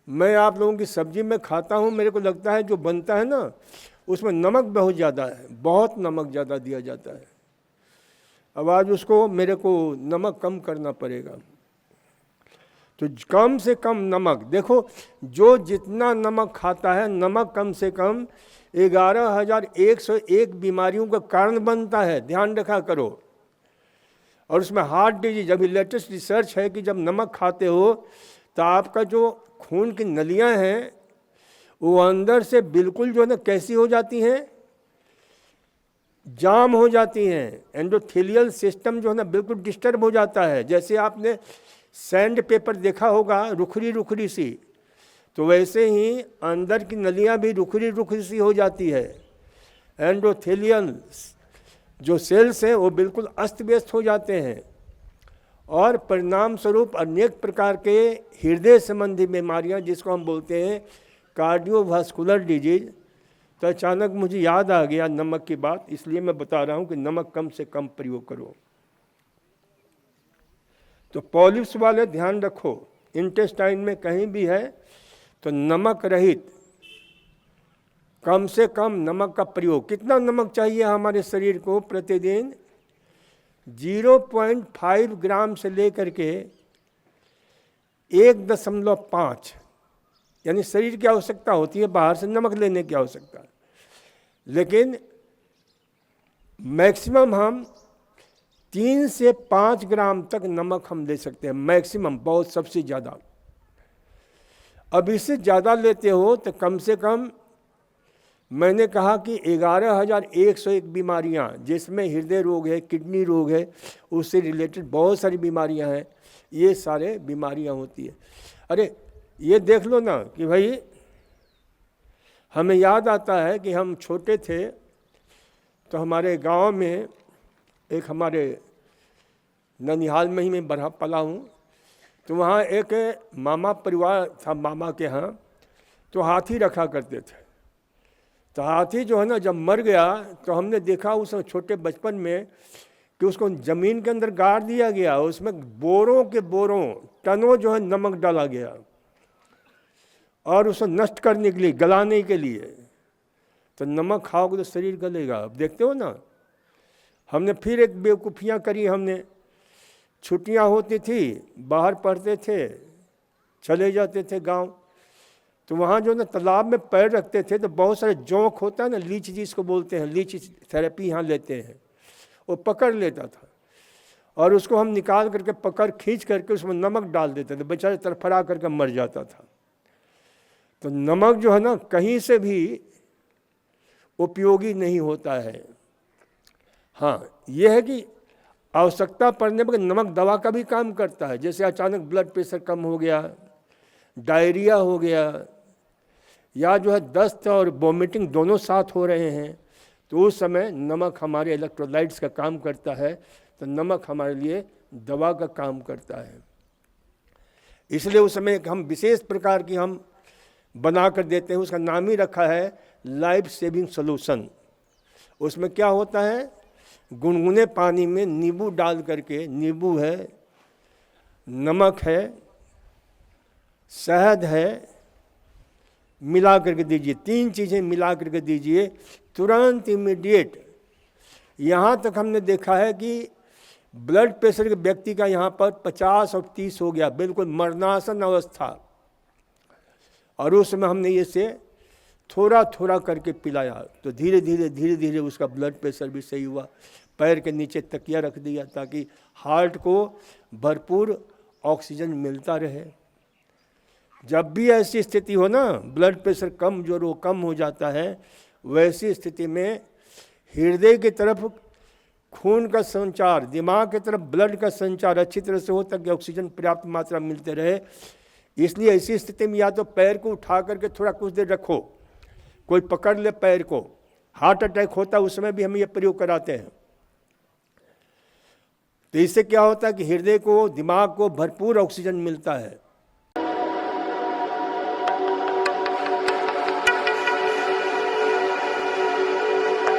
मैं आप लोगों की सब्जी में खाता हूँ, मेरे को लगता है जो बनता है ना उसमें नमक बहुत ज़्यादा है, बहुत नमक ज़्यादा दिया जाता है। अब आज उसको मेरे को नमक कम करना पड़ेगा। तो कम से कम नमक, देखो जो जितना नमक खाता है, नमक कम से कम 11,101 बीमारियों का कारण बनता है, ध्यान रखा करो। और उसमें हार्ट डिजीज, अभी लेटेस्ट रिसर्च है कि जब नमक खाते हो तो आपका जो खून की नलियां हैं वो अंदर से बिल्कुल जो है ना कैसी हो जाती हैं, जाम हो जाती हैं। एंडोथेलियल सिस्टम जो है ना बिल्कुल डिस्टर्ब हो जाता है। जैसे आपने सैंड पेपर देखा होगा, रुखरी रुखरी सी, तो वैसे ही अंदर की नलियां भी रुखरी रुखरी सी हो जाती है। एंडोथेलियल जो सेल्स हैं वो बिल्कुल अस्त व्यस्त हो जाते हैं, और परिणाम स्वरूप अनेक प्रकार के हृदय संबंधी बीमारियां, जिसको हम बोलते हैं कार्डियोवास्कुलर डिजीज। तो अचानक मुझे याद आ गया नमक की बात, इसलिए मैं बता रहा हूं कि नमक कम से कम प्रयोग करो। तो पॉलिप्स वाले ध्यान रखो, इंटेस्टाइन में कहीं भी है तो नमक रहित कम से कम नमक का प्रयोग। कितना नमक चाहिए हमारे शरीर को प्रतिदिन? 0.5 ग्राम से लेकर के 1.5, यानी शरीर की आवश्यकता होती है, बाहर से नमक लेने की आवश्यकता। लेकिन मैक्सिमम हम 3 से 5 ग्राम तक नमक हम ले सकते हैं, मैक्सिमम, बहुत सबसे ज़्यादा। अब इससे ज़्यादा लेते हो तो कम से कम, मैंने कहा कि 11,101 बीमारियां, जिसमें हृदय रोग है, किडनी रोग है, उससे रिलेटेड बहुत सारी बीमारियां हैं, ये सारे बीमारियां होती है। अरे ये देख लो ना कि भाई हमें याद आता है कि हम छोटे थे तो हमारे गांव में एक, हमारे ननिहाल में ही मैं बढ़ा पला हूँ, तो वहाँ एक मामा परिवार था, मामा के यहाँ तो हाथी रखा करते थे। तो हाथी जो है ना जब मर गया तो हमने देखा उस छोटे बचपन में कि उसको ज़मीन के अंदर गाड़ दिया गया, उसमें बोरों के बोरों, टनों जो है नमक डाला गया और उसको नष्ट करने के लिए, गलाने के लिए। तो नमक खाओगे तो शरीर गलेगा। अब देखते हो ना, हमने फिर एक बेवकूफ़ियाँ करी। हमने छुट्टियाँ होती थी, बाहर पढ़ते थे, चले जाते थे गांव, तो वहाँ जो ना तालाब में पैर रखते थे तो बहुत सारे जोंक होता है ना, लीच जिसको बोलते हैं, लीच थेरेपी यहाँ लेते हैं, वो पकड़ लेता था और उसको हम निकाल करके पकड़ खींच करके उसमें नमक डाल देते थे, बेचारे तरफरा करके मर जाता था। तो नमक जो है ना कहीं से भी उपयोगी नहीं होता है। हाँ, यह है कि आवश्यकता पड़ने पर नमक दवा का भी काम करता है। जैसे अचानक ब्लड प्रेशर कम हो गया, डायरिया हो गया, या जो है दस्त और वॉमिटिंग दोनों साथ हो रहे हैं, तो उस समय नमक हमारे इलेक्ट्रोलाइट्स का काम करता है। तो नमक हमारे लिए दवा का काम करता है। इसलिए उस समय हम विशेष प्रकार की हम बना कर देते हैं, उसका नाम ही रखा है लाइफ सेविंग सोल्यूशन। उसमें क्या होता है, गुनगुने पानी में नींबू डाल करके, नींबू है, नमक है, शहद है, मिला करके दीजिए, 3 चीज़ें मिला करके दीजिए, तुरंत इमीडिएट। यहाँ तक हमने देखा है कि ब्लड प्रेशर के व्यक्ति का यहाँ पर 50 और 30 हो गया, बिल्कुल मरणासन अवस्था, और उस समय हमने ये से थोड़ा थोड़ा करके पिलाया, तो धीरे धीरे उसका ब्लड प्रेशर भी सही हुआ। पैर के नीचे तकिया रख दिया ताकि हार्ट को भरपूर ऑक्सीजन मिलता रहे। जब भी ऐसी स्थिति हो ना, ब्लड प्रेशर कम जो कम हो जाता है, वैसी स्थिति में हृदय की तरफ खून का संचार, दिमाग की तरफ ब्लड का संचार अच्छी तरह से हो ताकि ऑक्सीजन पर्याप्त मात्रा मिलते रहे। इसलिए ऐसी स्थिति में या तो पैर को उठा करके थोड़ा कुछ देर रखो, कोई पकड़ ले पैर को। हार्ट अटैक होता है उस समय भी हम ये प्रयोग कराते हैं। तो इससे क्या होता है कि हृदय को, दिमाग को भरपूर ऑक्सीजन मिलता है।